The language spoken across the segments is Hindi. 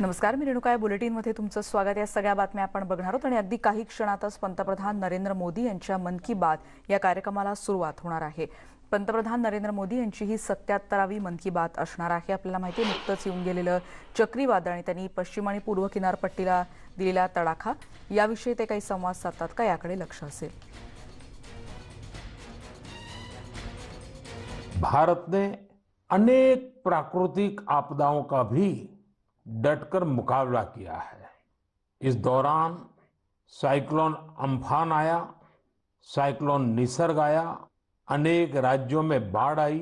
नमस्कार, मी रेणुका. बुलेटिनमध्ये तुमचं स्वागत. या सगळ्या बातम्या आपण बघणार आहोत आणि अगदी काही क्षणातच पंतप्रधान नरेंद्र मोदी यांच्या मन की बात या कार्यक्रमाला सुरुवात होणार आहे. पंतप्रधान नरेंद्र मोदी यांची ही 77वी मन की बात असणार आहे. आपल्याला माहिती आहे, नुकतंच येऊन गेलेलं चक्रीवादळ आणि त्यांनी पश्चिम आणि पूर्व किनारपट्टीला दिलेला तडाखा, याविषयी ते काही संवाद साधतात का, याकडे लक्ष असेल. भारत ने अनेक प्राकृतिक आपदाओं का भी डटकर मुकाबला किया है. इस दौरान साइक्लोन अम्फान आया, साइक्लोन निसर्ग आया, अनेक राज्यों में बाढ़ आई,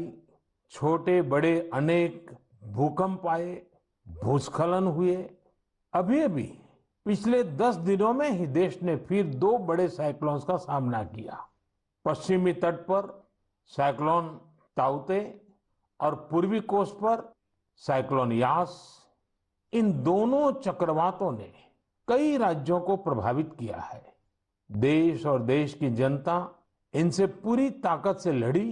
छोटे बड़े अनेक भूकंप आए, भूस्खलन हुए. अभी अभी पिछले 10 दिनों में ही देश ने फिर 2 बड़े साइक्लोन्स का सामना किया. पश्चिमी तट पर साइक्लोन ताउते और पूर्वी कोस्ट पर साइक्लोन यास. इन दोनों चक्रवातों ने कई राज्यों को प्रभावित किया है. देश और देश की जनता इनसे पूरी ताकत से लड़ी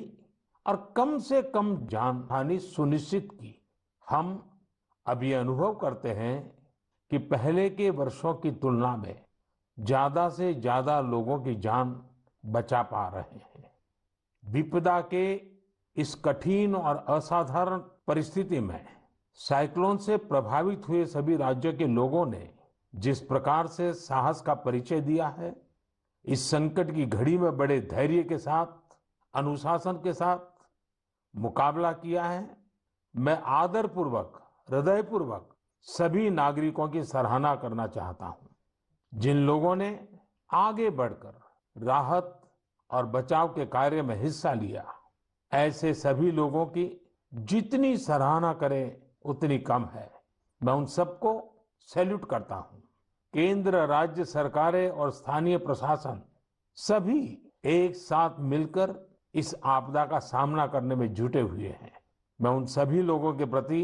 और कम से कम जानहानि सुनिश्चित की. हम अब ये अनुभव करते हैं कि पहले के वर्षों की तुलना में ज्यादा से ज्यादा लोगों की जान बचा पा रहे हैं. विपदा के इस कठिन और असाधारण परिस्थिति में साइक्लोन से प्रभावित हुए सभी राज्यों के लोगों ने जिस प्रकार से साहस का परिचय दिया है, इस संकट की घड़ी में बड़े धैर्य के साथ, अनुशासन के साथ मुकाबला किया है, मैं आदरपूर्वक, हृदयपूर्वक सभी नागरिकों की सराहना करना चाहता हूं. जिन लोगों ने आगे बढ़कर राहत और बचाव के कार्य में हिस्सा लिया, ऐसे सभी लोगों की जितनी सराहना करें उतनी कम है. मैं उन सबको सैल्यूट करता हूं. केंद्र, राज्य सरकारें और स्थानीय प्रशासन सभी एक साथ मिलकर इस आपदा का सामना करने में जुटे हुए हैं. मैं उन सभी लोगों के प्रति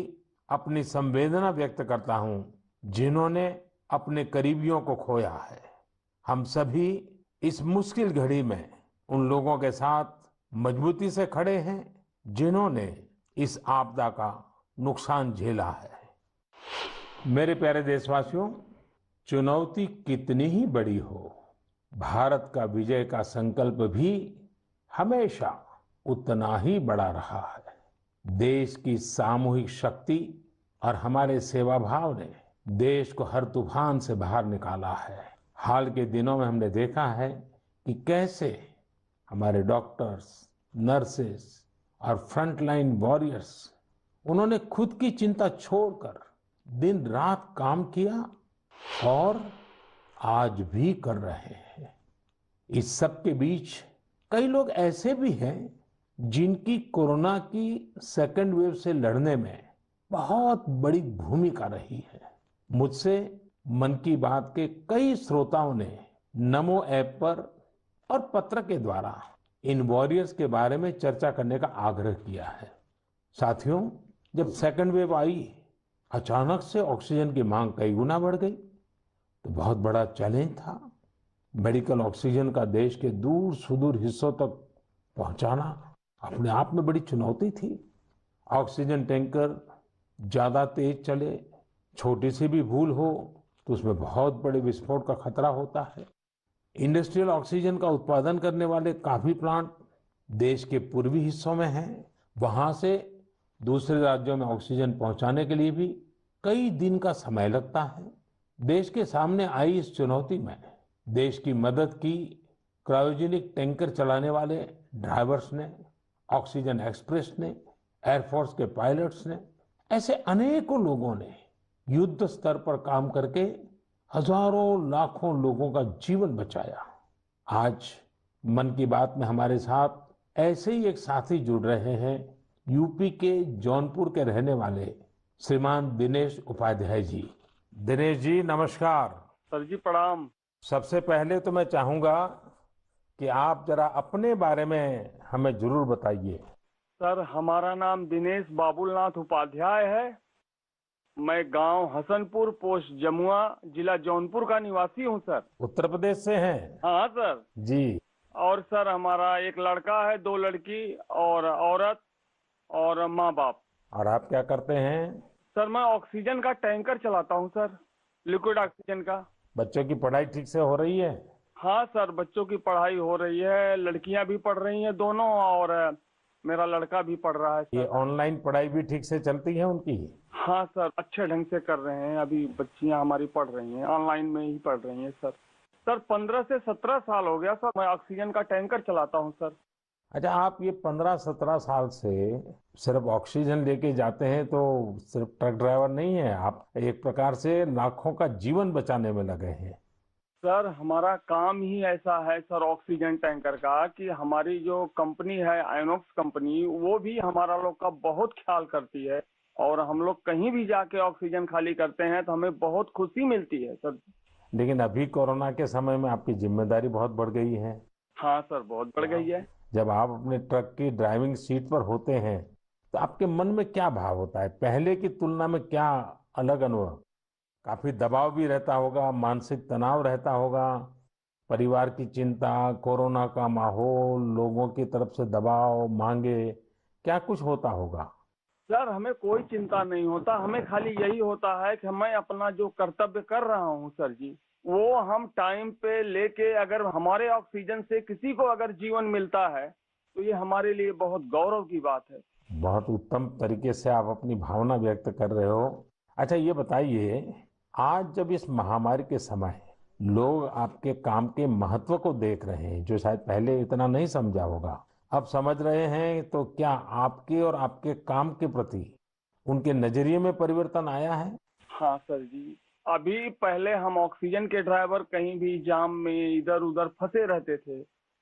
अपनी संवेदना व्यक्त करता हूं जिन्होंने अपने करीबियों को खोया है. हम सभी इस मुश्किल घड़ी में उन लोगों के साथ मजबूती से खड़े हैं जिन्होंने इस आपदा का नुकसान झेला है. मेरे प्यारे देशवासियों, चुनौती कितनी ही बड़ी हो, भारत का विजय का संकल्प भी हमेशा उतना ही बड़ा रहा है. देश की सामूहिक शक्ति और हमारे सेवाभाव ने देश को हर तूफान से बाहर निकाला है. हाल के दिनों में हमने देखा है कि कैसे हमारे डॉक्टर्स, नर्सेस और फ्रंटलाइन वॉरियर्स, उन्होंने खुद की चिंता छोड़कर दिन रात काम किया और आज भी कर रहे हैं. इस सब के बीच कई लोग ऐसे भी हैं जिनकी कोरोना की सेकेंड वेव से लड़ने में बहुत बड़ी भूमिका रही है. मुझसे मन की बात के कई श्रोताओं ने नमो ऐप पर और पत्र के द्वारा इन वॉरियर्स के बारे में चर्चा करने का आग्रह किया है. साथियों, जब सेकेंड वेव आई, अचानक से ऑक्सीजन की मांग कई गुना बढ़ गई, तो बहुत बड़ा चैलेंज था. मेडिकल ऑक्सीजन का देश के दूर सुदूर हिस्सों तक पहुंचाना अपने आप में बड़ी चुनौती थी. ऑक्सीजन टैंकर ज्यादा तेज चले, छोटी सी भी भूल हो तो उसमें बहुत बड़े विस्फोट का खतरा होता है. इंडस्ट्रियल ऑक्सीजन का उत्पादन करने वाले काफी प्लांट देश के पूर्वी हिस्सों में हैं. वहां से दूसरे राज्यों में ऑक्सीजन पहुंचाने के लिए भी कई दिन का समय लगता है. देश के सामने आई इस चुनौती में देश की मदद की क्रायोजेनिक टैंकर चलाने वाले ड्राइवर्स ने, ऑक्सीजन एक्सप्रेस ने, एयरफोर्स के पायलट्स ने, ऐसे अनेकों लोगों ने युद्ध स्तर पर काम करके हजारों लाखों लोगों का जीवन बचाया. आज मन की बात में हमारे साथ ऐसे ही एक साथी जुड़ रहे हैं, यूपी के जौनपुर के रहने वाले श्रीमान दिनेश उपाध्याय जी. दिनेश जी, नमस्कार. सर जी प्रणाम. सबसे पहले तो मैं चाहूंगा कि आप जरा अपने बारे में हमें जरूर बताइए. सर, हमारा नाम दिनेश बाबुलनाथ उपाध्याय है. मैं गांव हसनपुर, पोस्ट जमुआ, जिला जौनपुर का निवासी हूं सर. उत्तर प्रदेश से हैं? हाँ सर जी. और सर, हमारा एक लड़का है, 2 लड़की और औरत और माँ बाप. और आप क्या करते हैं? सर मैं ऑक्सीजन का टैंकर चलाता हूँ सर, लिक्विड ऑक्सीजन का। बच्चों की पढ़ाई ठीक से हो रही है? हाँ सर, बच्चों की पढ़ाई हो रही है, लड़कियां भी पढ़ रही हैं दोनों, और मेरा लड़का भी पढ़ रहा है ये सर। ऑनलाइन पढ़ाई भी ठीक से चलती है उनकी? हाँ सर, अच्छे ढंग से कर रहे हैं, अभी बच्चियां हमारी पढ़ रही हैं, ऑनलाइन में ही पढ़ रही हैं सर। सर 15 से 17 साल हो गया सर, मैं ऑक्सीजन का टैंकर चलाता हूँ सर। अच्छा, आप ये 15-17 साल से सिर्फ ऑक्सीजन लेके जाते हैं तो सिर्फ ट्रक ड्राइवर नहीं है आप, एक प्रकार से लाखों का जीवन बचाने में लगे हैं। सर हमारा काम ही ऐसा है सर, ऑक्सीजन टैंकर का, कि हमारी जो कंपनी है आइनॉक्स कंपनी, वो भी हमारा लोग का बहुत ख्याल करती है, और हम लोग कहीं भी जाके ऑक्सीजन खाली करते हैं तो हमें बहुत खुशी मिलती है सर। लेकिन अभी कोरोना के समय में आपकी जिम्मेदारी बहुत बढ़ गई है। हाँ सर, बहुत बढ़ गई है। जब आप अपने ट्रक की ड्राइविंग सीट पर होते हैं तो आपके मन में क्या भाव होता है? पहले की तुलना में क्या अलग अनुभव? काफी दबाव भी रहता होगा, मानसिक तनाव रहता होगा, परिवार की चिंता, कोरोना का माहौल, लोगों की तरफ से दबाव, मांगे, क्या कुछ होता होगा? सर हमें कोई चिंता नहीं होता, हमें खाली यही होता है कि मैं अपना जो कर्तव्य कर रहा हूँ सर जी, वो हम टाइम पे लेके, अगर हमारे ऑक्सीजन से किसी को अगर जीवन मिलता है तो ये हमारे लिए बहुत गौरव की बात है। बहुत उत्तम तरीके से आप अपनी भावना व्यक्त कर रहे हो। अच्छा, ये बताइए, आज जब इस महामारी के समय लोग आपके काम के महत्व को देख रहे हैं, जो शायद पहले इतना नहीं समझा होगा, अब समझ रहे हैं, तो क्या आपके और आपके काम के प्रति उनके नजरिए में परिवर्तन आया है? हाँ सर जी, अभी पहले हम ऑक्सीजन के ड्राइवर कहीं भी जाम में इधर उधर फंसे रहते थे,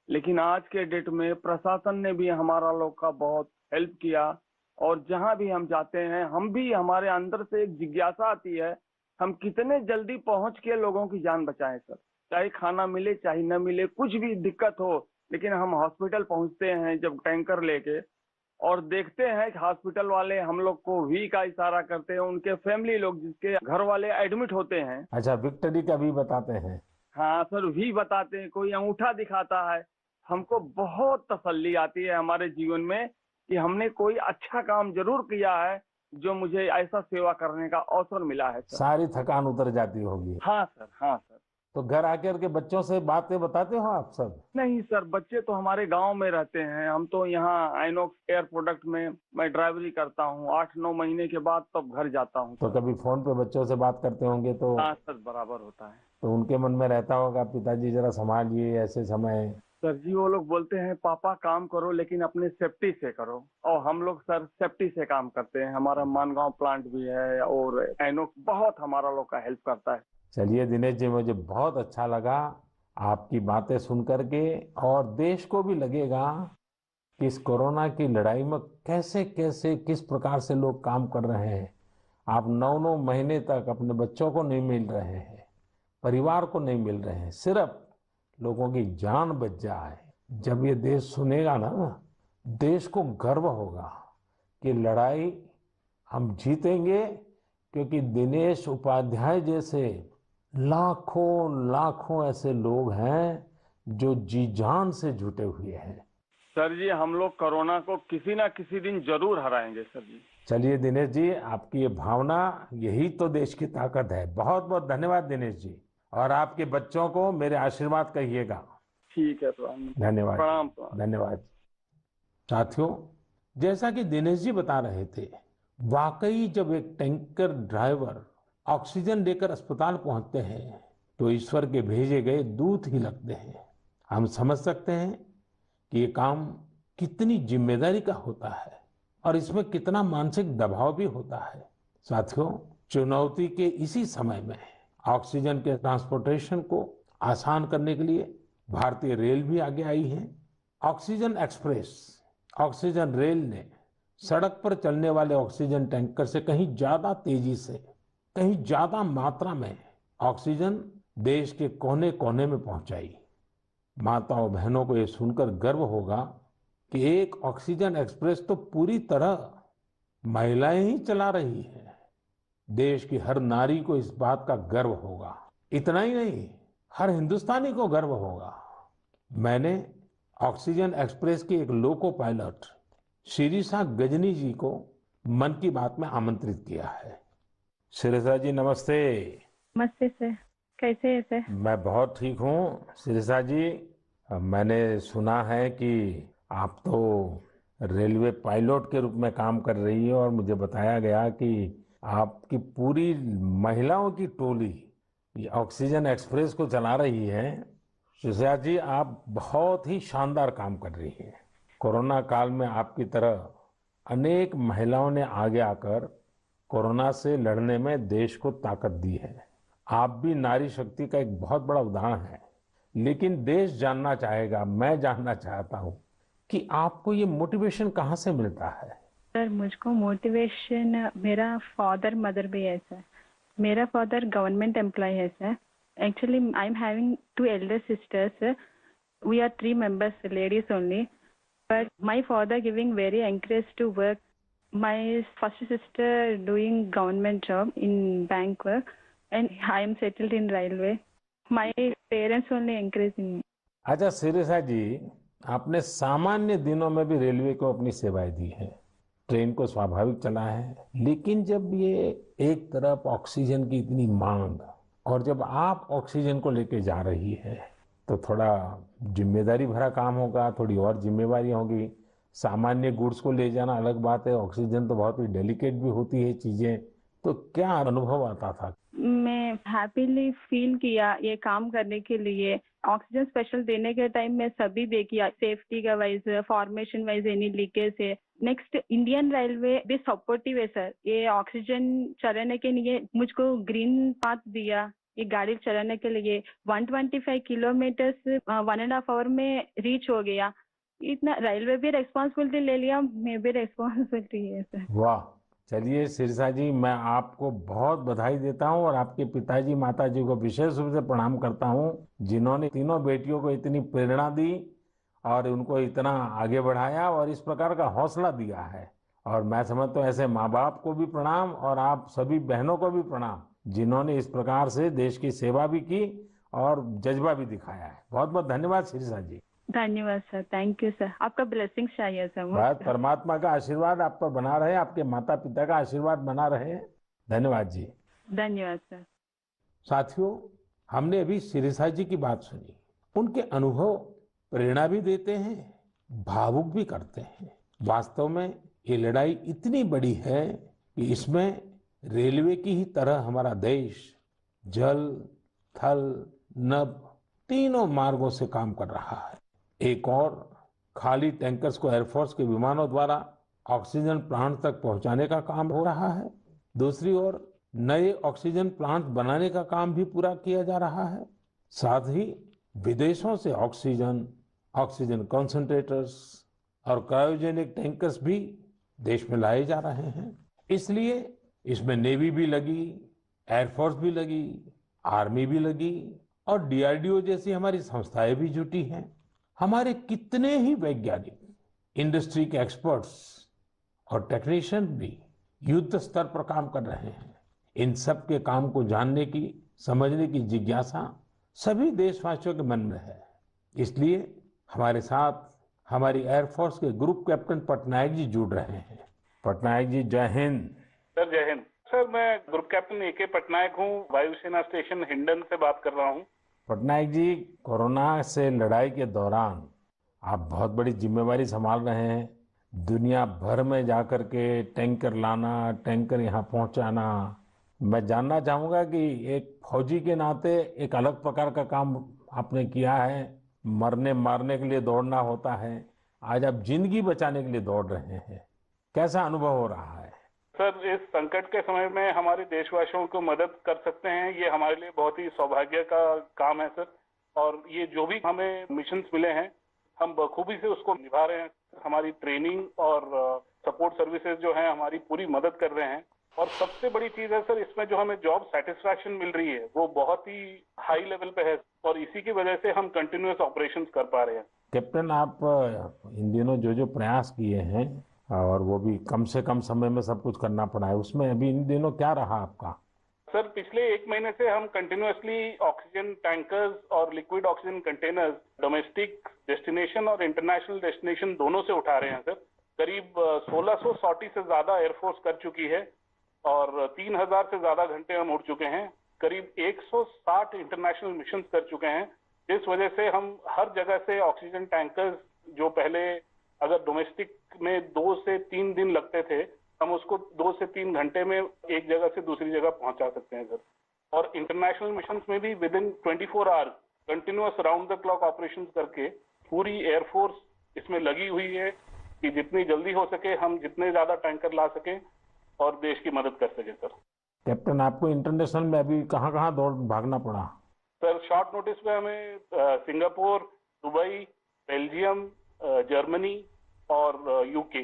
लेकिन आज के डेट में प्रशासन ने भी हमारा लोग का बहुत हेल्प किया, और जहाँ भी हम जाते हैं, हम भी, हमारे अंदर से एक जिज्ञासा आती है, हम कितने जल्दी पहुंच के लोगों की जान बचाएं सर। चाहे खाना मिले चाहे न मिले, कुछ भी दिक्कत हो, लेकिन हम हॉस्पिटल पहुंचते हैं जब टैंकर लेके, और देखते हैं कि हॉस्पिटल वाले हम लोग को वी का इशारा करते हैं, उनके फैमिली लोग जिसके घर वाले एडमिट होते हैं। अच्छा, विक्ट्री का भी बताते हैं? हाँ सर, वी बताते हैं, कोई अंगूठा दिखाता है, हमको बहुत तसल्ली आती है हमारे जीवन में कि हमने कोई अच्छा काम जरूर किया है, जो मुझे ऐसा सेवा करने का अवसर मिला है सर। सारी थकान उतर जाती होगी। हाँ सर, हाँ सर। तो घर आकर के बच्चों से बातें बताते हो आप सब? नहीं सर, बच्चे तो हमारे गांव में रहते हैं, हम तो यहाँ आइनॉक्स एयर प्रोडक्ट में मैं ड्राइवरी करता हूँ, 8-9 महीने के बाद तब घर जाता हूँ। तो कभी फोन पे बच्चों से बात करते होंगे तो हाँ सर, बराबर होता है। तो उनके मन में रहता होगा, पिताजी जरा संभालिए ऐसे समय। सर जी वो लोग बोलते हैं पापा काम करो लेकिन अपने सेफ्टी से करो, और हम लोग सर सेफ्टी से काम करते हैं, हमारा मानगांव प्लांट भी है, और आइनॉक्स बहुत हमारा लोग का हेल्प करता है। चलिए दिनेश जी, मुझे बहुत अच्छा लगा आपकी बातें सुन करके, और देश को भी लगेगा कि इस कोरोना की लड़ाई में कैसे कैसे किस प्रकार से लोग काम कर रहे हैं। आप 9-9 महीने तक अपने बच्चों को नहीं मिल रहे हैं, परिवार को नहीं मिल रहे हैं, सिर्फ लोगों की जान बच जाए। जब ये देश सुनेगा ना, देश को गर्व होगा कि लड़ाई हम जीतेंगे, क्योंकि दिनेश उपाध्याय जैसे लाखों लाखों ऐसे लोग हैं जो जी जान से जुटे हुए हैं। सर जी हम लोग कोरोना को किसी ना किसी दिन जरूर हराएंगे सर जी। चलिए दिनेश जी, आपकी ये भावना, यही तो देश की ताकत है। बहुत बहुत धन्यवाद दिनेश जी, और आपके बच्चों को मेरे आशीर्वाद कहिएगा। ठीक है, प्रणाम। धन्यवाद। प्रणाम। धन्यवाद। साथियों, जैसा कि दिनेश जी बता रहे थे, वाकई जब एक टैंकर ड्राइवर ऑक्सीजन लेकर अस्पताल पहुंचते हैं तो ईश्वर के भेजे गए दूत ही लगते हैं। हम समझ सकते हैं कि ये काम कितनी जिम्मेदारी का होता है और इसमें कितना मानसिक दबाव भी होता है। साथियों, चुनौती के इसी समय में ऑक्सीजन के ट्रांसपोर्टेशन को आसान करने के लिए भारतीय रेल भी आगे आई है। ऑक्सीजन एक्सप्रेस, ऑक्सीजन रेल ने सड़क पर चलने वाले ऑक्सीजन टैंकर से कहीं ज्यादा तेजी से, कहीं ज्यादा मात्रा में ऑक्सीजन देश के कोने कोने में पहुंचाई। माताओं बहनों को यह सुनकर गर्व होगा कि एक ऑक्सीजन एक्सप्रेस तो पूरी तरह महिलाएं ही चला रही हैं। देश की हर नारी को इस बात का गर्व होगा। इतना ही नहीं, हर हिंदुस्तानी को गर्व होगा। मैंने ऑक्सीजन एक्सप्रेस के एक लोको पायलट शिरीषा गजनी जी को मन की बात में आमंत्रित किया है। शिरिषा जी नमस्ते। नमस्ते सर, कैसे है सर? मैं बहुत ठीक हूँ शिरिषा जी। मैंने सुना है कि आप तो रेलवे पायलट के रूप में काम कर रही है और मुझे बताया गया कि आपकी पूरी महिलाओं की टोली ये ऑक्सीजन एक्सप्रेस को चला रही है। शिरिषा जी आप बहुत ही शानदार काम कर रही हैं। कोरोना काल में आपकी तरह अनेक महिलाओं ने आगे आकर कोरोना से लड़ने में देश को ताकत दी है। आप भी नारी शक्ति का एक बहुत बड़ा उदाहरण है। लेकिन देश जानना चाहेगा, मैं जानना चाहता हूँ कि आपको ये मोटिवेशन कहाँ से मिलता है? सर मुझको मोटिवेशन मेरा फादर मदर भी है सर। मेरा फादर गवर्नमेंट एम्प्लॉय है sir. Actually I am having 2 elder sisters. We are 3 members, ladies only. But my father giving very encourage to work. My first sister doing government job in bank work, and I am settled in railway. My parents only encouraging me. अच्छा शिरिषा जी, आपने सामान्य दिनों में भी रेलवे को अपनी सेवाएं दी हैं, ट्रेन को स्वाभाविक चला है, लेकिन जब ये एक तरफ ऑक्सीजन की इतनी मांग और जब आप ऑक्सीजन को लेके जा रही है तो थोड़ा जिम्मेदारी भरा काम होगा, थोड़ी और जिम्मेवारी होगी। सामान्य गुड्स को ले जाना अलग बात है, ऑक्सीजन तो बहुत ही डेलिकेट भी होती है चीजें। तो क्या अनुभव आता था? मैं हैप्पीली फील किया ये काम करने के लिए। ऑक्सीजन स्पेशल देने के टाइम में सभी देखिए, सेफ्टी का wise, formation wise any leakage है। नेक्स्ट इंडियन रेलवे भी सपोर्टिव है सर। ये ऑक्सीजन चलाने के लिए मुझको ग्रीन पाथ दिया ये गाड़ी चलाने के लिए। 125 किलोमीटर 1.5 आवर में रीच हो गया। इतना रेलवे भी रेस्पॉन्सिबिलिटी ले लिया, मैं भी रेस्पॉन्सिबिलिटी है सर। वाह, चलिए शिरिषा जी, मैं आपको बहुत बधाई देता हूं और आपके पिताजी माताजी को विशेष रूप से प्रणाम करता हूं, जिन्होंने तीनों बेटियों को इतनी प्रेरणा दी और उनको इतना आगे बढ़ाया और इस प्रकार का हौसला दिया है। और मैं समझता हूं ऐसे माँ बाप को भी प्रणाम और आप सभी बहनों को भी प्रणाम, जिन्होंने इस प्रकार से देश की सेवा भी की और जज्बा भी दिखाया है। बहुत बहुत धन्यवाद शिरिषा जी। धन्यवाद सर, थैंक यू सर। आपका ब्लेसिंग्स चाहिए सर मुझे। बस परमात्मा का आशीर्वाद आप पर बना रहे, आपके माता पिता का आशीर्वाद बना रहे। धन्यवाद जी। धन्यवाद सर। साथियों, हमने अभी शिरिषा जी की बात सुनी। उनके अनुभव प्रेरणा भी देते हैं, भावुक भी करते हैं। वास्तव में ये लड़ाई इतनी बड़ी है कि इसमें रेलवे की ही तरह हमारा देश जल, थल, नभ तीनों मार्गों से काम कर रहा है। एक और खाली टैंकर्स को एयरफोर्स के विमानों द्वारा ऑक्सीजन प्लांट तक पहुंचाने का काम हो रहा है। दूसरी ओर नए ऑक्सीजन प्लांट बनाने का काम भी पूरा किया जा रहा है। साथ ही विदेशों से ऑक्सीजन, ऑक्सीजन कंसंट्रेटर्स और क्रायोजेनिक टैंकर्स भी देश में लाए जा रहे हैं। इसलिए इसमें नेवी भी लगी, एयरफोर्स भी लगी, आर्मी भी लगी और डीआरडीओ जैसी हमारी संस्थाएं भी जुटी हैं। हमारे कितने ही वैज्ञानिक, इंडस्ट्री के एक्सपर्ट्स और टेक्नीशियन भी युद्ध स्तर पर काम कर रहे हैं। इन सब के काम को जानने की, समझने की जिज्ञासा सभी देशवासियों के मन में है। इसलिए हमारे साथ हमारी एयरफोर्स के ग्रुप कैप्टन पटनायक जी जुड़ रहे हैं। पटनायक जी जय हिंद। सर जय हिंद। सर मैं ग्रुप कैप्टन ए.के. पटनायक हूँ, वायुसेना स्टेशन हिंडन से बात कर रहा हूँ। पटनायक जी, कोरोना से लड़ाई के दौरान आप बहुत बड़ी जिम्मेवारी संभाल रहे हैं। दुनिया भर में जाकर के टैंकर लाना, टैंकर यहाँ पहुँचाना। मैं जानना चाहूँगा कि एक फौजी के नाते एक अलग प्रकार का काम आपने किया है। मरने मारने के लिए दौड़ना होता है, आज आप जिंदगी बचाने के लिए दौड़ रहे हैं। कैसा अनुभव हो रहा है? सर इस संकट के समय में हमारे देशवासियों को मदद कर सकते हैं, ये हमारे लिए बहुत ही सौभाग्य का काम है सर। और ये जो भी हमें मिशंस मिले हैं, हम बखूबी से उसको निभा रहे हैं। हमारी ट्रेनिंग और सपोर्ट सर्विसेज जो है हमारी पूरी मदद कर रहे हैं। और सबसे बड़ी चीज है सर, इसमें जो हमें जॉब सेटिस्फैक्शन मिल रही है वो बहुत ही हाई लेवल पे है और इसी की वजह से हम कंटिन्यूअस ऑपरेशंस कर पा रहे हैं। कैप्टन, आप इन दिनों जो प्रयास किए हैं और वो भी कम से कम समय में सब कुछ करना पड़ा है, उसमें अभी इन दिनों क्या रहा आपका? सर पिछले 1 महीने से हम कंटिन्यूअसली ऑक्सीजन टैंकर्स और liquid oxygen containers domestic destination और इंटरनेशनल डेस्टिनेशन दोनों से उठा रहे हैं सर। करीब 1600 सॉर्टी से ज्यादा एयरफोर्स कर चुकी है और 3000 से ज्यादा घंटे हम उड़ चुके हैं। करीब 160 इंटरनेशनल मिशन कर चुके हैं। इस वजह से हम हर जगह से ऑक्सीजन टैंकर्स, जो पहले अगर डोमेस्टिक में 2 से 3 दिन लगते थे, हम उसको 2 से 3 घंटे में एक जगह से दूसरी जगह पहुंचा सकते हैं सर। और इंटरनेशनल मिशन में भी with in 24 hours continuous round the clock operation करके पूरी एयरफोर्स इसमें लगी हुई है कि जितनी जल्दी हो सके हम जितने ज्यादा टैंकर ला सकें और देश की मदद कर सके सर। कैप्टन, आपको इंटरनेशनल में अभी कहाँ कहाँ दौड़ भागना पड़ा? सर शॉर्ट नोटिस पे हमें सिंगापुर, दुबई, बेल्जियम, जर्मनी और यूके,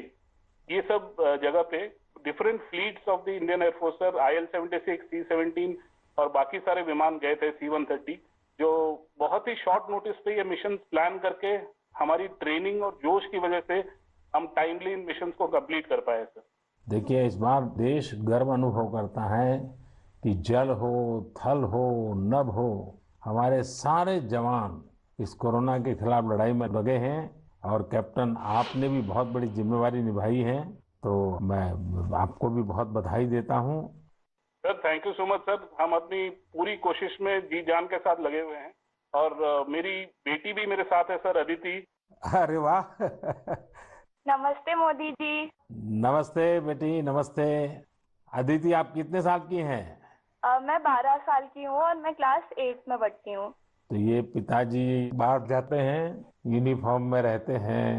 ये सब जगह पे different fleets of the Indian air force sir, IL-76, C-17 और बाकी सारे विमान गए थे, C-130, जो बहुत ही शॉर्ट नोटिस पे ये मिशन प्लान करके हमारी ट्रेनिंग और जोश की वजह से हम टाइमली इन मिशन को कंप्लीट कर पाए सर। देखिए, इस बार देश गर्व अनुभव करता है कि जल हो, थल हो, नभ हो, हमारे सारे जवान इस कोरोना के खिलाफ लड़ाई में लगे हैं और कैप्टन आपने भी बहुत बड़ी जिम्मेवारी निभाई है, तो मैं आपको भी बहुत बधाई देता हूं। Sir thank you so much sir. हम अपनी पूरी कोशिश में जी जान के साथ लगे हुए हैं और मेरी बेटी भी मेरे साथ है सर, अदिति। अरे वाह! नमस्ते मोदी जी। नमस्ते बेटी, नमस्ते। अदिति, आप कितने साल की हैं? मैं 12 साल की हूँ और मैं क्लास 8 में पढ़ती हूँ। तो ये पिताजी बाहर जाते हैं, यूनिफॉर्म में रहते हैं।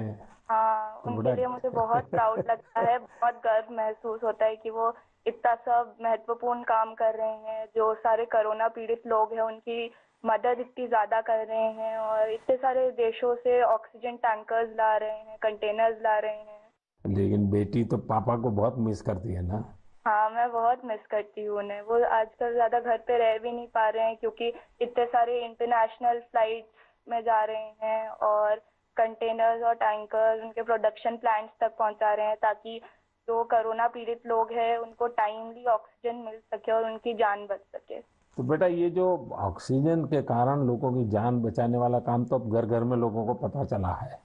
हाँ, तो उनके लिए मुझे बहुत प्राउड लगता है, बहुत गर्व महसूस होता है कि वो इतना सब महत्वपूर्ण काम कर रहे हैं। जो सारे कोरोना पीड़ित लोग हैं उनकी मदद इतनी ज्यादा कर रहे हैं और इतने सारे देशों से ऑक्सीजन टैंकर्स ला रहे हैं, कंटेनर्स ला रहे हैं। लेकिन बेटी तो पापा को बहुत मिस करती है ना? हाँ, मैं बहुत मिस करती हूँ उन्हें। वो आजकल ज्यादा घर पे रह भी नहीं पा रहे हैं क्योंकि इतने सारे इंटरनेशनल फ्लाइट्स में जा रहे हैं और कंटेनर्स और टैंकर्स उनके प्रोडक्शन प्लांट्स तक पहुंचा रहे हैं ताकि जो कोरोना पीड़ित लोग हैं उनको टाइमली ऑक्सीजन मिल सके और उनकी जान बच सके। तो बेटा, ये जो ऑक्सीजन के कारण लोगों की जान बचाने वाला काम तो अब घर घर में लोगों को पता चला है।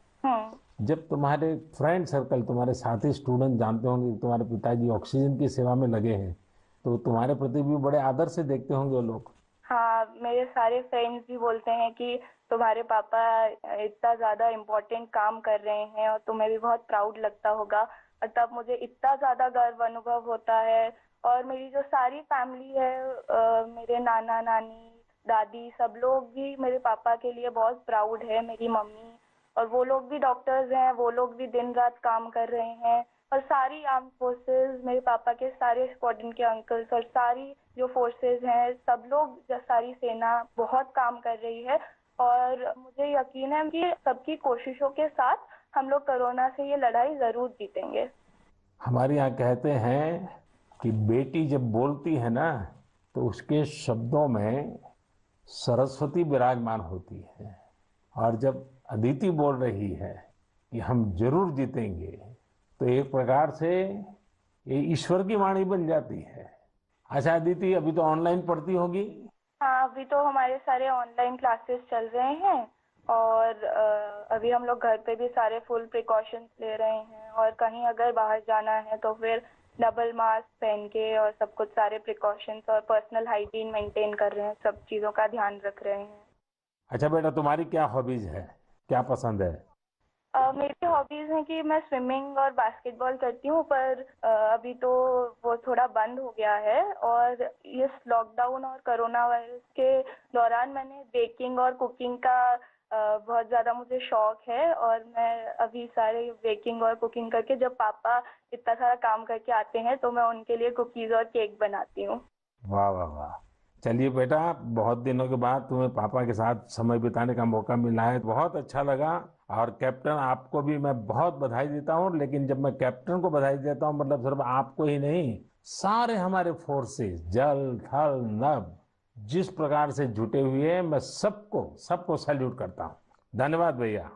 जब तुम्हारे फ्रेंड सर्कल, तुम्हारे साथी स्टूडेंट जानते होंगे कि तुम्हारे पिताजी ऑक्सीजन की सेवा में लगे हैं, तो तुम्हारे प्रति भी बड़े आदर से देखते होंगे वो लोग। हाँ, मेरे सारे फ्रेंड्स भी बोलते हैं कि तुम्हारे पापा इतना ज्यादा इम्पोर्टेंट काम कर रहे हैं और तुम्हें भी बहुत प्राउड लगता होगा। और तब मुझे इतना ज्यादा गर्व अनुभव होता है। और मेरी जो सारी फैमिली है, मेरे नाना नानी, दादी, सब लोग भी मेरे पापा के लिए बहुत प्राउड है। मेरी मम्मी, और वो लोग भी डॉक्टर्स हैं, वो लोग भी दिन रात काम कर रहे हैं। और सारी आर्म फोर्सेस, मेरे पापा के सारे स्क्वाड्रन के अंकल्स और सारी जो फोर्सेस हैं, सब लोग, सारी सेना बहुत काम कर रही है। और मुझे यकीन है कि सबकी कोशिशों के साथ हम लोग कोरोना से ये लड़ाई जरूर जीतेंगे। हमारे यहाँ कहते हैं कि बेटी जब बोलती है ना, तो उसके शब्दों में सरस्वती विराजमान होती है। और जब अदिति बोल रही है कि हम जरूर जीतेंगे, तो एक प्रकार से ये ईश्वर की वाणी बन जाती है। अच्छा अदिति, अभी तो ऑनलाइन पढ़ती होगी? हाँ, अभी तो हमारे सारे ऑनलाइन क्लासेस चल रहे हैं और अभी हम लोग घर पे भी सारे फुल प्रिकॉशंस ले रहे हैं। और कहीं अगर बाहर जाना है तो फिर डबल मास्क पहन के और सब कुछ सारे प्रिकॉशंस और पर्सनल हाइजीन मेंटेन कर रहे हैं, सब चीज़ों का ध्यान रख रहे हैं। अच्छा बेटा, तुम्हारी क्या हॉबीज है, क्या पसंद है? मेरी हॉबीज हैं कि मैं स्विमिंग और बास्केटबॉल करती हूँ, पर अभी तो वो थोड़ा बंद हो गया है। और इस लॉकडाउन और कोरोना वायरस के दौरान मैंने बेकिंग और कुकिंग का बहुत ज़्यादा मुझे शौक है। और मैं अभी सारे बेकिंग और कुकिंग करके, जब पापा इतना सारा काम करके आते हैं तो मैं उनके लिए कुकीज़ और केक बनाती हूँ। वाह वाह वाह! चलिए बेटा, बहुत दिनों के बाद तुम्हें पापा के साथ समय बिताने का मौका मिला है, बहुत अच्छा लगा। और कैप्टन, आपको भी मैं बहुत बधाई देता हूँ। लेकिन जब मैं कैप्टन को बधाई देता हूँ, मतलब सिर्फ आपको ही नहीं, सारे हमारे फोर्सेस, जल थल नभ, जिस प्रकार से जुटे हुए हैं, मैं सबको सैल्यूट करता हूँ। धन्यवाद भैया।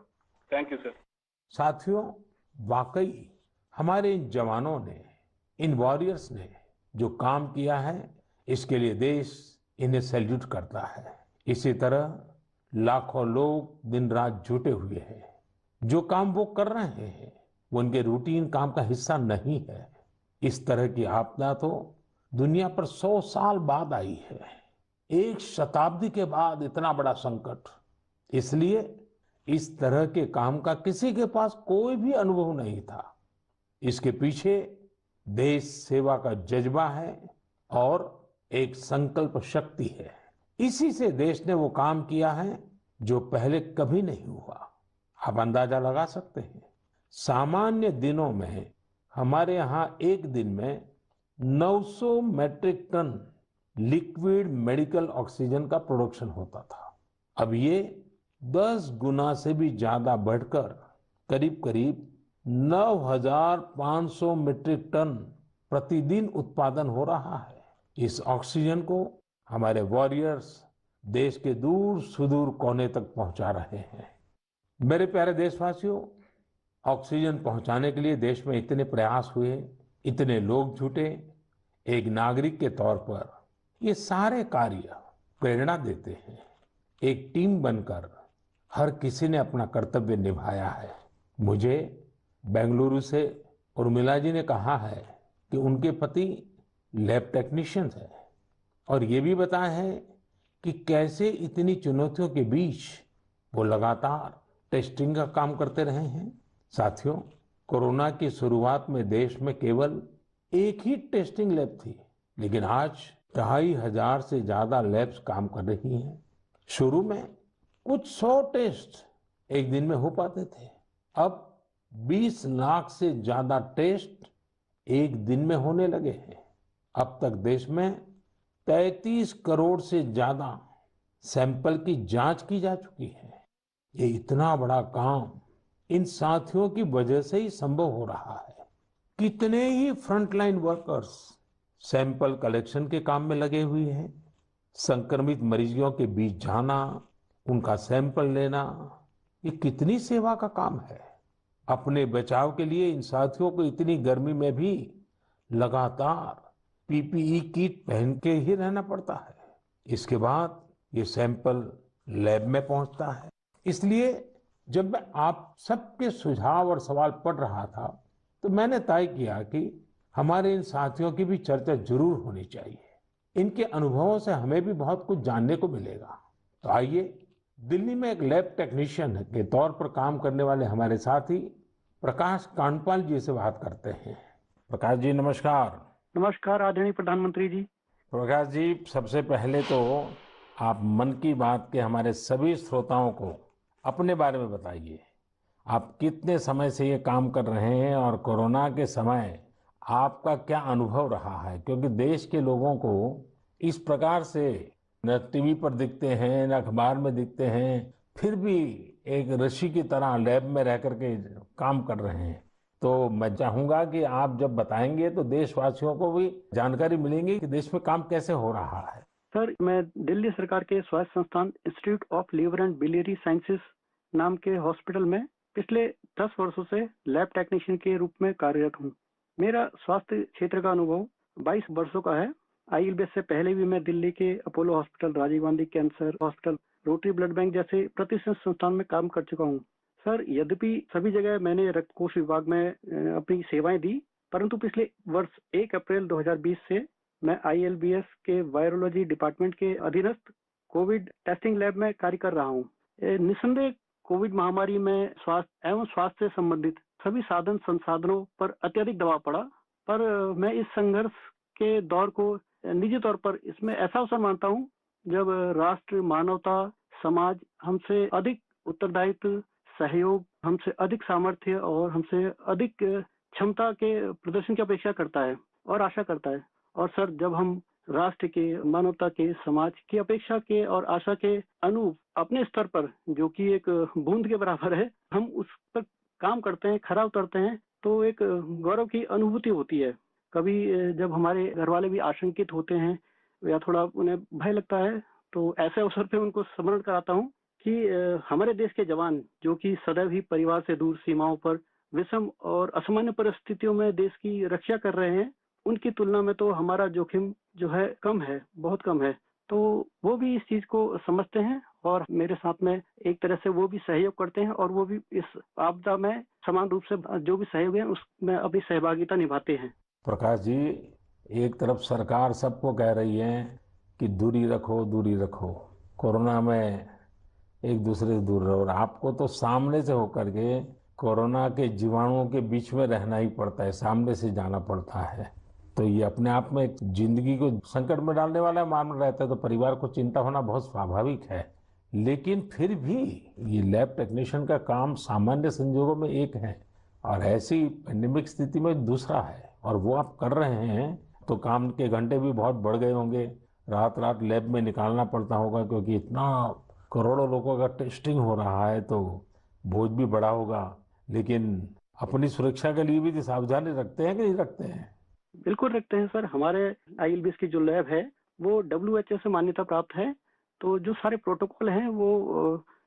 Thank you sir. साथियों, वाकई हमारे इन जवानों ने, इन वॉरियर्स ने जो काम किया है, इसके लिए देश इन्हें सैल्यूट करता है। इसी तरह लाखों लोग दिन रात जुटे हुए हैं। जो काम वो कर रहे हैं वो उनके रूटीन काम का हिस्सा नहीं है। इस तरह की आपदा तो दुनिया पर 100 साल बाद आई है, एक शताब्दी के बाद इतना बड़ा संकट। इसलिए इस तरह के काम का किसी के पास कोई भी अनुभव नहीं था। इसके पीछे देश सेवा का जज्बा है और एक संकल्प शक्ति है। इसी से देश ने वो काम किया है जो पहले कभी नहीं हुआ। आप अंदाजा लगा सकते हैं, सामान्य दिनों में हमारे यहाँ एक दिन में 900 metric ton liquid medical oxygen का प्रोडक्शन होता था। अब ये 10 गुना से भी ज्यादा बढ़कर करीब करीब 9,500 मीट्रिक टन प्रतिदिन उत्पादन हो रहा है। इस ऑक्सीजन को हमारे वॉरियर्स देश के दूर सुदूर कोने तक पहुंचा रहे हैं। मेरे प्यारे देशवासियों, ऑक्सीजन पहुंचाने के लिए देश में इतने प्रयास हुए, इतने लोग जुटे, एक नागरिक के तौर पर ये सारे कार्य प्रेरणा देते हैं। एक टीम बनकर हर किसी ने अपना कर्तव्य निभाया है। मुझे बेंगलुरु से उर्मिला जी ने कहा है कि उनके पति लैब टेक्नीशियन हैं और ये भी बताया है कि कैसे इतनी चुनौतियों के बीच वो लगातार टेस्टिंग का काम करते रहे हैं। साथियों, कोरोना की शुरुआत में देश में केवल एक ही टेस्टिंग लैब थी, लेकिन आज 2,500 से ज्यादा लैब्स काम कर रही हैं। शुरू में कुछ 100 टेस्ट एक दिन में हो पाते थे, अब 20 लाख से ज्यादा टेस्ट एक दिन में होने लगे हैं। अब तक देश में 33 करोड़ से ज्यादा सैंपल की जांच की जा चुकी है। ये इतना बड़ा काम इन साथियों की वजह से ही संभव हो रहा है। कितने ही फ्रंटलाइन वर्कर्स सैंपल कलेक्शन के काम में लगे हुए हैं। संक्रमित मरीजों के बीच जाना, उनका सैंपल लेना, ये कितनी सेवा का काम है। अपने बचाव के लिए इन साथियों को इतनी गर्मी में भी लगातार पीपीई किट पहन के ही रहना पड़ता है। इसके बाद ये सैंपल लैब में पहुंचता है। इसलिए जब मैं आप सबके सुझाव और सवाल पढ़ रहा था तो मैंने तय किया कि हमारे इन साथियों की भी चर्चा जरूर होनी चाहिए। इनके अनुभवों से हमें भी बहुत कुछ जानने को मिलेगा। तो आइए दिल्ली में एक लैब टेक्नीशियन के तौर पर काम करने वाले हमारे साथी प्रकाश कांडपाल जी से बात करते हैं। प्रकाश जी नमस्कार। नमस्कार आदरणीय प्रधानमंत्री जी। प्रकाश जी, सबसे पहले तो आप मन की बात के हमारे सभी श्रोताओं को अपने बारे में बताइए। आप कितने समय से ये काम कर रहे हैं और कोरोना के समय आपका क्या अनुभव रहा है? क्योंकि देश के लोगों को इस प्रकार से न टीवी पर दिखते हैं, न अखबार में दिखते हैं, फिर भी एक ऋषि की तरह लैब में रह करके काम कर रहे हैं। तो मैं चाहूंगा कि आप जब बताएंगे तो देशवासियों को भी जानकारी मिलेगी कि देश में काम कैसे हो रहा है। सर, मैं दिल्ली सरकार के स्वास्थ्य संस्थान institute of liver and biliary sciences नाम के हॉस्पिटल में पिछले 10 वर्षों से लैब टेक्नीशियन के रूप में कार्यरत हूँ। मेरा स्वास्थ्य क्षेत्र का अनुभव 22 वर्षों का है। आईएलबीएस से पहले भी मैं दिल्ली के Apollo hospital, Rajiv Gandhi cancer hospital, Rotary blood bank जैसे प्रतिष्ठित संस्थान में काम कर चुका हूँ। सर, यद्यपि सभी जगह मैंने रक्त कोष विभाग में अपनी सेवाएं दी, परंतु पिछले वर्ष 1 अप्रैल 2020 से मैं आईएलबीएस के वायरोलॉजी डिपार्टमेंट के अधीनस्थ कोविड टेस्टिंग लैब में कार्य कर रहा हूँ। निस्संदेह कोविड महामारी में स्वास्थ्य एवं स्वास्थ्य से संबंधित सभी साधन संसाधनों पर अत्यधिक दबाव पड़ा, पर मैं इस संघर्ष के दौर को निजी तौर पर इसमें ऐसा अवसर मानता हूँ जब राष्ट्र, मानवता, समाज हमसे अधिक उत्तरदायित्व, सहयोग, हमसे अधिक सामर्थ्य और हमसे अधिक क्षमता के प्रदर्शन की अपेक्षा करता है और आशा करता है। और सर, जब हम राष्ट्र के, मानवता के, समाज की अपेक्षा के और आशा के अनुरूप अपने स्तर पर, जो कि एक बूंद के बराबर है, हम उस पर काम करते हैं, खरा उतरते हैं, तो एक गौरव की अनुभूति होती है। कभी जब हमारे घर वाले भी आशंकित होते हैं या थोड़ा उन्हें भय लगता है, तो ऐसे अवसर पे उनको स्मरण कराता हूँ कि हमारे देश के जवान, जो कि सदैव ही परिवार से दूर सीमाओं पर विषम और असामान्य परिस्थितियों में देश की रक्षा कर रहे हैं, उनकी तुलना में तो हमारा जोखिम जो है कम है, बहुत कम है। तो वो भी इस चीज को समझते हैं और मेरे साथ में एक तरह से वो भी सहयोग करते हैं और वो भी इस आपदा में समान रूप से जो भी सहयोग है उसमें अपनी सहभागिता निभाते हैं। प्रकाश जी, एक तरफ सरकार सबको कह रही है कि दूरी रखो, दूरी रखो, कोरोना में एक दूसरे से दूर रहो, और आपको तो सामने से होकर के कोरोना के जीवाणुओं के बीच में रहना ही पड़ता है, सामने से जाना पड़ता है। तो ये अपने आप में एक जिंदगी को संकट में डालने वाला मामला रहता है, तो परिवार को चिंता होना बहुत स्वाभाविक है। लेकिन फिर भी ये लैब टेक्नीशियन का काम सामान्य संजोगों में एक है और ऐसी पेंडेमिक स्थिति में दूसरा है, और वो आप कर रहे हैं तो काम के घंटे भी बहुत बढ़ गए होंगे, रात रात लैब में निकालना पड़ता होगा, क्योंकि इतना करोड़ों लोगों का टेस्टिंग हो रहा है तो बोझ भी बड़ा होगा। लेकिन अपनी सुरक्षा के लिए भी तो सावधानी रखते हैं कि नहीं रखते हैं? बिल्कुल रखते हैं सर। हमारे ILBS की जो लैब है वो WHO से मान्यता प्राप्त है, तो जो सारे प्रोटोकॉल हैं वो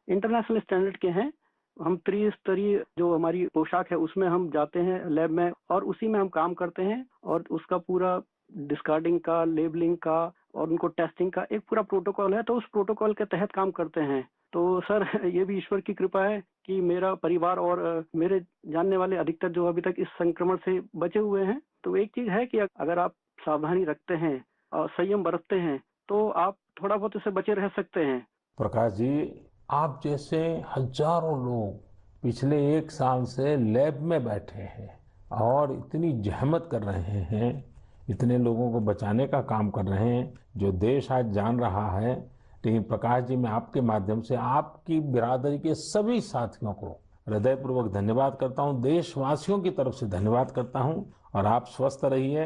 इंटरनेशनल स्टैंडर्ड के हैं। हम त्रिस्तरीय जो हमारी पोशाक है उसमें हम जाते हैं लैब में और उसी में हम काम करते हैं, और उसका पूरा डिस्कार्डिंग का, लेबलिंग का और उनको टेस्टिंग का एक पूरा प्रोटोकॉल है, तो उस प्रोटोकॉल के तहत काम करते हैं। तो सर ये भी ईश्वर की कृपा है कि मेरा परिवार और मेरे जानने वाले अधिकतर जो अभी तक इस संक्रमण से बचे हुए हैं। तो एक चीज है कि अगर आप सावधानी रखते हैं और संयम बरतते हैं तो आप थोड़ा बहुत इससे बचे रह सकते हैं। प्रकाश जी, आप जैसे हजारों लोग पिछले 1 साल से लैब में बैठे हैं और इतनी जहमत कर रहे हैं, इतने लोगों को बचाने का काम कर रहे हैं, जो देश आज जान रहा है। लेकिन प्रकाश जी, मैं आपके माध्यम से आपकी बिरादरी के सभी साथियों को हृदयपूर्वक धन्यवाद करता हूं, देशवासियों की तरफ से धन्यवाद करता हूं, और आप स्वस्थ रहिए,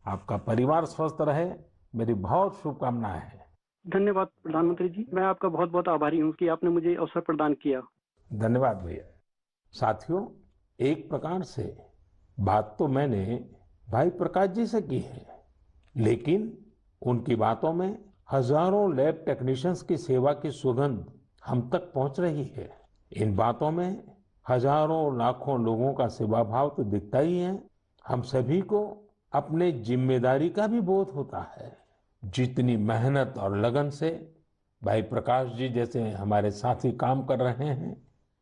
आपका परिवार स्वस्थ रहे, मेरी बहुत शुभकामनाएं हैं। धन्यवाद प्रधानमंत्री जी, मैं आपका बहुत बहुत आभारी हूँ कि आपने मुझे अवसर प्रदान किया। धन्यवाद भैया। साथियों, एक प्रकार से बात तो मैंने भाई प्रकाश जी से की है, लेकिन उनकी बातों में हजारों लैब टेक्नीशियंस की सेवा की सुगंध हम तक पहुंच रही है। इन बातों में हजारों लाखों लोगों का सेवा भाव तो दिखता ही है। हम सभी को अपने जिम्मेदारी का भी बोध होता है। जितनी मेहनत और लगन से भाई प्रकाश जी जैसे हमारे साथी काम कर रहे हैं,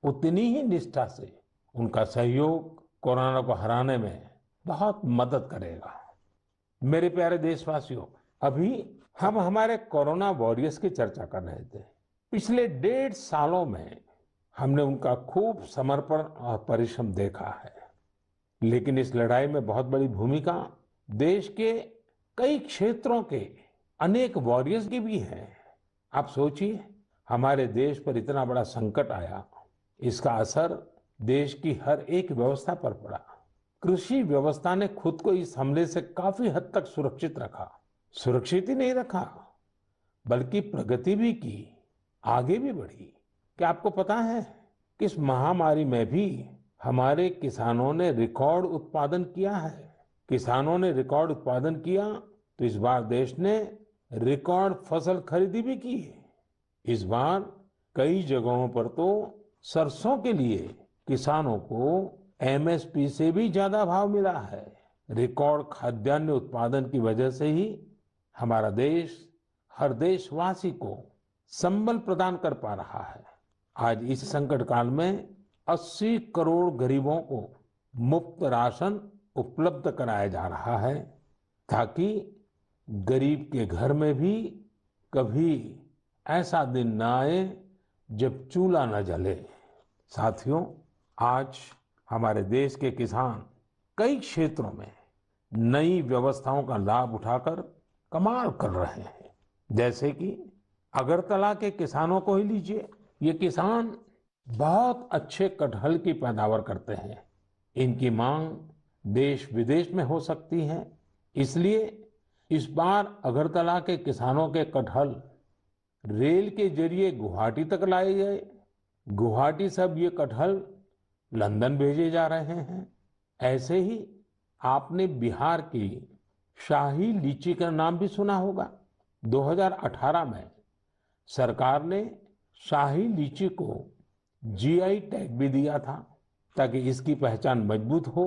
उतनी ही निष्ठा से उनका सहयोग कोरोना को हराने में बहुत मदद करेगा। मेरे प्यारे देशवासियों, अभी हम हमारे कोरोना वॉरियर्स की चर्चा कर रहे थे। पिछले 1.5 सालों में हमने उनका खूब समर्पण और परिश्रम देखा है, लेकिन इस लड़ाई में बहुत बड़ी भूमिका देश के कई क्षेत्रों के अनेक वॉरियर्स की भी है। आप सोचिए, हमारे देश पर इतना बड़ा संकट आया, इसका असर देश की हर एक व्यवस्था पर पड़ा। कृषि व्यवस्था ने खुद को इस हमले से काफी हद तक सुरक्षित रखा। सुरक्षित ही नहीं रखा, बल्कि प्रगति भी की, आगे भी बढ़ी। क्या आपको पता है कि इस महामारी में भी हमारे किसानों ने रिकॉर्ड उत्पादन किया है? किसानों ने रिकॉर्ड उत्पादन किया तो इस बार देश ने रिकॉर्ड फसल खरीदी भी की है। इस बार कई जगहों पर तो सरसों के लिए किसानों को MSP से भी ज्यादा भाव मिला है। रिकॉर्ड खाद्यान्न उत्पादन की वजह से ही हमारा देश हर देशवासी को संबल प्रदान कर पा रहा है। आज इस संकट काल में 80 करोड़ गरीबों को मुफ्त राशन उपलब्ध कराया जा रहा है, ताकि गरीब के घर में भी कभी ऐसा दिन न आए जब चूल्हा न जले। साथियों, आज हमारे देश के किसान कई क्षेत्रों में नई व्यवस्थाओं का लाभ उठाकर कमाल कर रहे हैं। जैसे कि अगरतला के किसानों को ही लीजिए। ये किसान बहुत अच्छे कटहल की पैदावार करते हैं। इनकी मांग देश विदेश में हो सकती है, इसलिए इस बार अगरतला के किसानों के कटहल रेल के जरिए गुवाहाटी तक लाए गए। गुवाहाटी से अब ये कटहल लंदन भेजे जा रहे हैं। ऐसे ही आपने बिहार की शाही लीची का नाम भी सुना होगा। 2018 में सरकार ने शाही लीची को GI टैग भी दिया था, ताकि इसकी पहचान मजबूत हो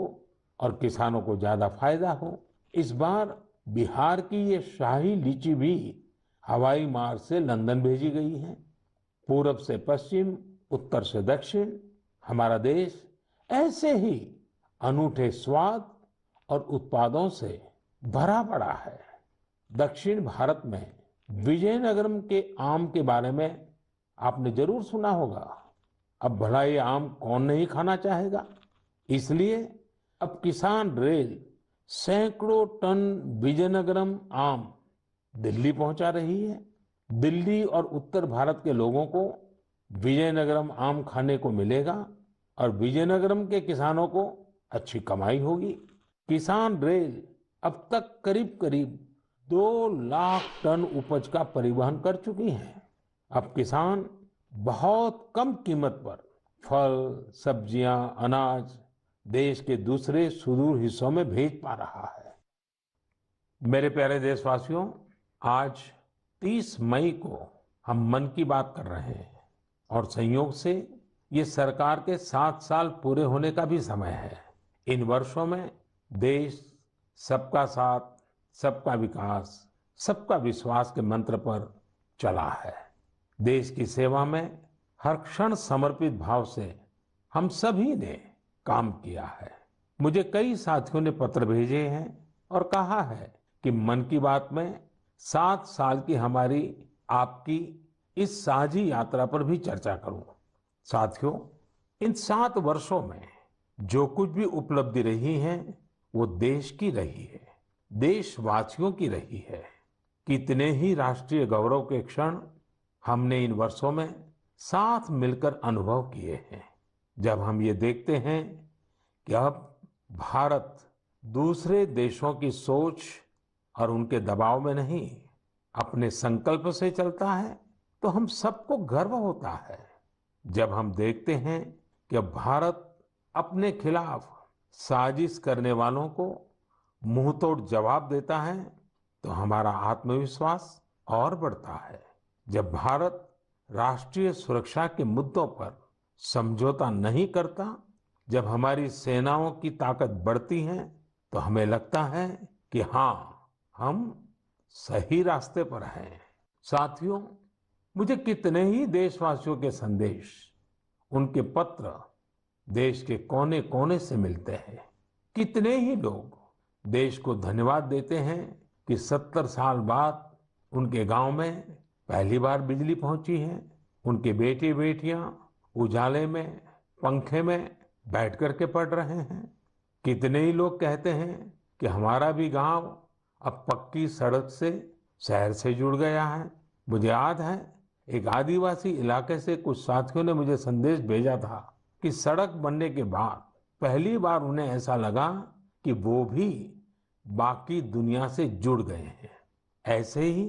और किसानों को ज्यादा फायदा हो। इस बार बिहार की ये शाही लीची भी हवाई मार्ग से लंदन भेजी गई है। पूरब से पश्चिम, उत्तर से दक्षिण, हमारा देश ऐसे ही अनूठे स्वाद और उत्पादों से भरा पड़ा है। दक्षिण भारत में विजयनगरम के आम के बारे में आपने जरूर सुना होगा। अब भला ये आम कौन नहीं खाना चाहेगा। इसलिए अब किसान रेल सैकड़ों टन विजयनगरम आम दिल्ली पहुंचा रही है। दिल्ली और उत्तर भारत के लोगों को विजयनगरम आम खाने को मिलेगा और विजयनगरम के किसानों को अच्छी कमाई होगी। किसान रेल अब तक करीब करीब 2 लाख टन उपज का परिवहन कर चुकी है। अब किसान बहुत कम कीमत पर फल, सब्जियां, अनाज देश के दूसरे सुदूर हिस्सों में भेज पा रहा है। मेरे प्यारे देशवासियों, आज 30 मई को हम मन की बात कर रहे हैं और संयोग से ये सरकार के 7 साल पूरे होने का भी समय है। इन वर्षों में देश सबका साथ, सबका विकास, सबका विश्वास के मंत्र पर चला है। देश की सेवा में हर क्षण समर्पित भाव से हम सभी ने काम किया है। मुझे कई साथियों ने पत्र भेजे हैं और कहा है कि मन की बात में 7 साल की हमारी आपकी इस साझी यात्रा पर भी चर्चा करूं। साथियों, इन 7 वर्षों में जो कुछ भी उपलब्धि रही है वो देश की रही है, देशवासियों की रही है। कितने ही राष्ट्रीय गौरव के क्षण हमने इन वर्षों में साथ मिलकर अनुभव किए हैं। जब हम ये देखते हैं कि अब भारत दूसरे देशों की सोच और उनके दबाव में नहीं, अपने संकल्प से चलता है, तो हम सबको गर्व होता है। जब हम देखते हैं कि अब भारत अपने खिलाफ साजिश करने वालों को मुंहतोड़ जवाब देता है, तो हमारा आत्मविश्वास और बढ़ता है। जब भारत राष्ट्रीय सुरक्षा के मुद्दों पर समझौता नहीं करता, जब हमारी सेनाओं की ताकत बढ़ती है, तो हमें लगता है कि हाँ, हम सही रास्ते पर हैं। साथियों, मुझे कितने ही देशवासियों के संदेश, उनके पत्र देश के कोने कोने से मिलते हैं। कितने ही लोग देश को धन्यवाद देते हैं कि 70 साल बाद उनके गांव में पहली बार बिजली पहुंची है। उनके बेटे बेटियां उजाले में, पंखे में बैठ करके पढ़ रहे हैं। कितने ही लोग कहते हैं कि हमारा भी गांव अब पक्की सड़क से शहर से जुड़ गया है। मुझे याद है, एक आदिवासी इलाके से कुछ साथियों ने मुझे संदेश भेजा था कि सड़क बनने के बाद पहली बार उन्हें ऐसा लगा कि वो भी बाकी दुनिया से जुड़ गए हैं। ऐसे ही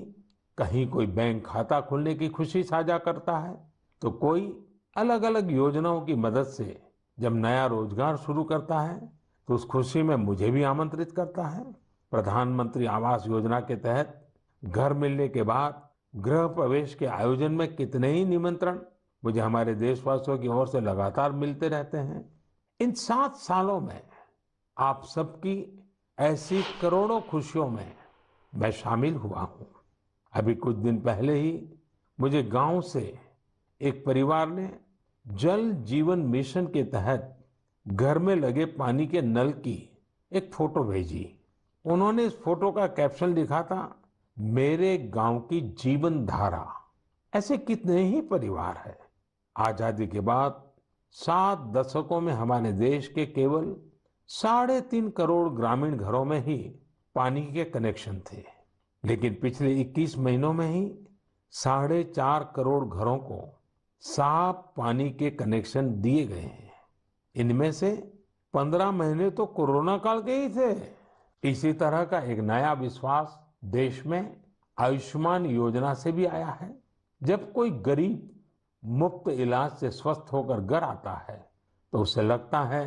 कहीं कोई बैंक खाता खोलने की खुशी साझा करता है, तो कोई अलग अलग योजनाओं की मदद से जब नया रोजगार शुरू करता है, तो उस खुशी में मुझे भी आमंत्रित करता है। प्रधानमंत्री आवास योजना के तहत घर मिलने के बाद गृह प्रवेश के आयोजन में कितने ही निमंत्रण मुझे हमारे देशवासियों की ओर से लगातार मिलते रहते हैं। इन 7 सालों में आप सबकी ऐसी करोड़ों खुशियों में मैं शामिल हुआ हूं। अभी कुछ दिन पहले ही मुझे गांव से एक परिवार ने जल जीवन मिशन के तहत घर में लगे पानी के नल की एक फोटो भेजी। उन्होंने इस फोटो का कैप्शन लिखा था, मेरे गांव की जीवन धारा। ऐसे कितने ही परिवार हैं। आजादी के बाद 7 दशकों में हमारे देश के केवल 3.5 करोड़ ग्रामीण घरों में ही पानी के कनेक्शन थे, लेकिन पिछले 21 महीनों में ही 4.5 करोड़ घरों को साफ पानी के कनेक्शन दिए गए हैं। इनमें से 15 महीने तो कोरोना काल के ही थे। इसी तरह का एक नया विश्वास देश में आयुष्मान योजना से भी आया है। जब कोई गरीब मुफ्त इलाज से स्वस्थ होकर घर आता है, तो उसे लगता है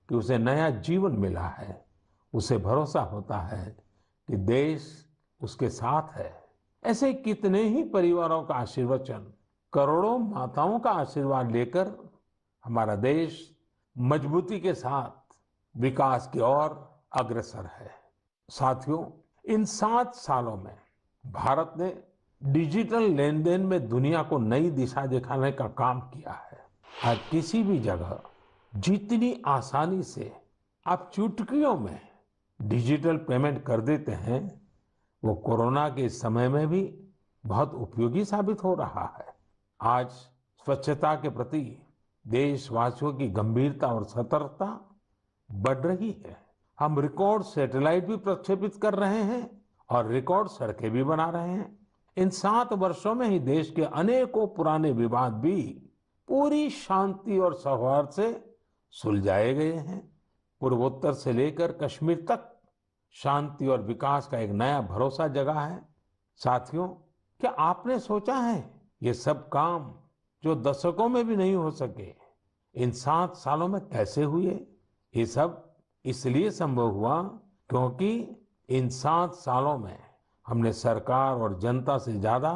कि उसे नया जीवन मिला है। उसे भरोसा होता है कि देश उसके साथ है। ऐसे कितने ही परिवारों का आशीर्वचन, करोड़ों माताओं का आशीर्वाद लेकर हमारा देश मजबूती के साथ विकास की ओर अग्रसर है। साथियों, इन 7 सालों में भारत ने डिजिटल लेन देन में दुनिया को नई दिशा दिखाने का काम किया है। आज किसी भी जगह जितनी आसानी से आप चुटकियों में डिजिटल पेमेंट कर देते हैं, वो कोरोना के समय में भी बहुत उपयोगी साबित हो रहा है। आज स्वच्छता के प्रति देशवासियों की गंभीरता और सतर्कता बढ़ रही है। हम रिकॉर्ड सैटेलाइट भी प्रक्षेपित कर रहे हैं और रिकॉर्ड सड़कें भी बना रहे हैं। इन 7 वर्षों में ही देश के अनेकों पुराने विवाद भी पूरी शांति और सौहार्द से सुलझाए गए हैं। पूर्वोत्तर से लेकर कश्मीर तक शांति और विकास का एक नया भरोसा जगा है। साथियों, क्या आपने सोचा है ये सब काम जो दशकों में भी नहीं हो सके, इन 7 सालों में कैसे हुए? ये सब इसलिए संभव हुआ क्योंकि इन 7 सालों में हमने सरकार और जनता से ज्यादा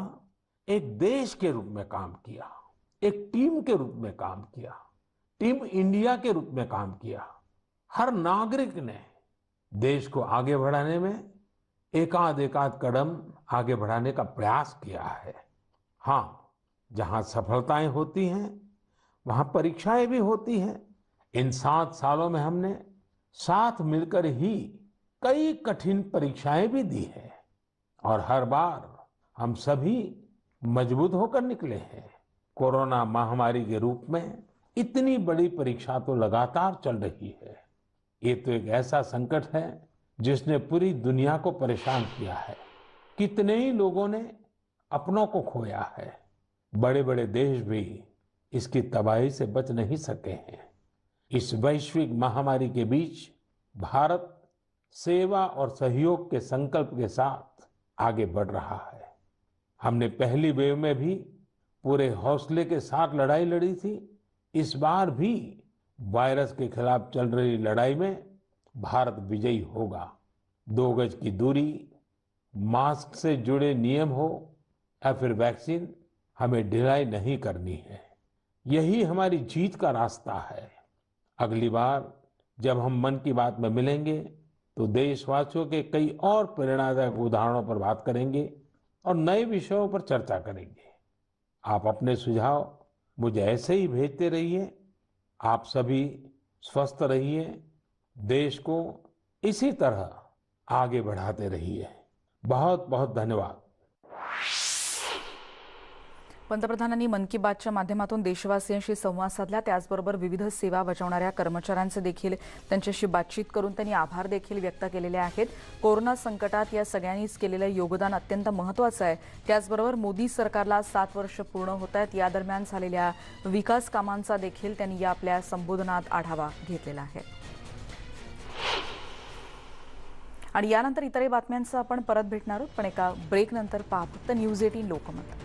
एक देश के रूप में काम किया, एक टीम के रूप में काम किया, टीम इंडिया के रूप में काम किया। हर नागरिक ने देश को आगे बढ़ाने में एकाध कदम आगे बढ़ाने का प्रयास किया है। हाँ, जहां सफलताएं होती हैं वहां परीक्षाएं भी होती हैं। इन 7 सालों में हमने साथ मिलकर ही कई कठिन परीक्षाएं भी दी हैं और हर बार हम सभी मजबूत होकर निकले हैं। कोरोना महामारी के रूप में इतनी बड़ी परीक्षा तो लगातार चल रही है। ये तो एक ऐसा संकट है जिसने पूरी दुनिया को परेशान किया है। कितने ही लोगों ने अपनों को खोया है। बड़े बड़े देश भी इसकी तबाही से बच नहीं सके हैं। इस वैश्विक महामारी के बीच भारत सेवा और सहयोग के संकल्प के साथ आगे बढ़ रहा है। हमने पहली वेव में भी पूरे हौसले के साथ लड़ाई लड़ी थी। इस बार भी वायरस के खिलाफ चल रही लड़ाई में भारत विजयी होगा। 2 गज की दूरी, मास्क से जुड़े नियम हो या फिर वैक्सीन, हमें ढिलाई नहीं करनी है। यही हमारी जीत का रास्ता है। अगली बार जब हम मन की बात में मिलेंगे तो देशवासियों के कई और प्रेरणादायक उदाहरणों पर बात करेंगे और नए विषयों पर चर्चा करेंगे। आप अपने सुझाव मुझे ऐसे ही भेजते रहिए। आप सभी स्वस्थ रहिए, देश को इसी तरह आगे बढ़ाते रहिए। बहुत बहुत धन्यवाद। पंतप्रधानांनी मन की बातच्या माध्यमातून देशवासियांशी संवाद साधला। त्याचबरोबर विविध सेवा बजावणाऱ्या कर्मचाऱ्यांचे देखील त्यांच्याशी बातचीत करून त्यांनी आभार देखील व्यक्त केलेले आहेत। कोरोना संकटात या सगळ्यांनीच केलेलं योगदान अत्यंत महत्त्वाचं आहे। त्याचबरोबर मोदी सरकारला 7 वर्ष पूर्ण होत आहेत। या दरम्यान झालेल्या विकास कामांचा देखील त्यांनी या आपल्या संबोधनात आढावा घेतलेला आहे। आणि यानंतर इतर बातम्यांचं आपण परत भेटणार आहोत, पण एका ब्रेकनंतर पहा फक्त न्यूज 18 लोकमत।